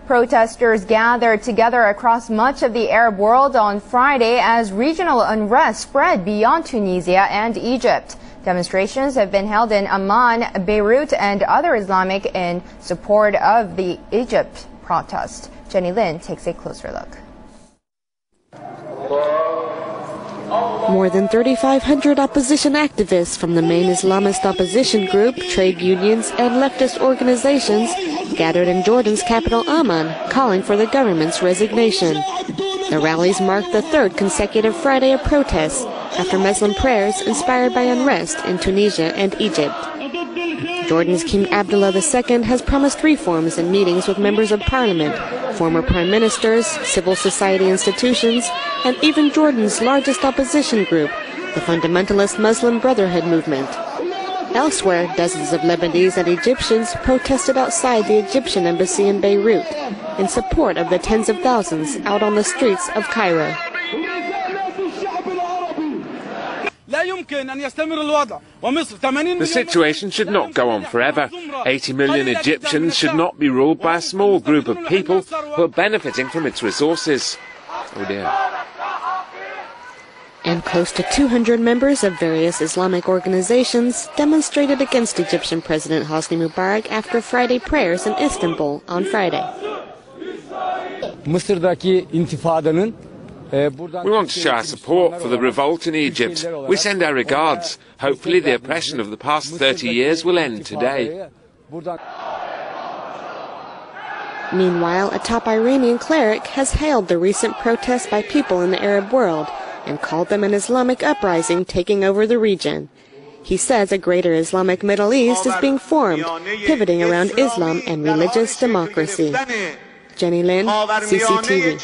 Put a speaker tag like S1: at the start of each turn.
S1: Protesters gathered together across much of the Arab world on Friday as regional unrest spread beyond Tunisia and Egypt. Demonstrations have been held in Amman, Beirut, and other Islamic in support of the Egypt protest. Jenny Lin takes a closer look.
S2: More than 3,500 opposition activists from the main Islamist opposition group, trade unions, and leftist organizations gathered in Jordan's capital Amman, calling for the government's resignation. The rallies marked the third consecutive Friday of protests after Muslim prayers inspired by unrest in Tunisia and Egypt. Jordan's King Abdullah II has promised reforms in meetings with members of parliament, former prime ministers, civil society institutions, and even Jordan's largest opposition group, the fundamentalist Muslim Brotherhood movement. Elsewhere, dozens of Lebanese and Egyptians protested outside the Egyptian embassy in Beirut in support of the tens of thousands out on the streets of Cairo.
S3: The situation should not go on forever. 80 million Egyptians should not be ruled by a small group of people who are benefiting from its resources. Oh dear.
S2: And close to 200 members of various Islamic organizations demonstrated against Egyptian President Hosni Mubarak after Friday prayers in Istanbul on Friday.
S3: We want to show our support for the revolt in Egypt. We send our regards. Hopefully the oppression of the past 30 years will end today.
S2: Meanwhile, a top Iranian cleric has hailed the recent protests by people in the Arab world and called them an Islamic uprising taking over the region. He says a greater Islamic Middle East is being formed, pivoting around Islam and religious democracy. Jenny Lin, CCTV.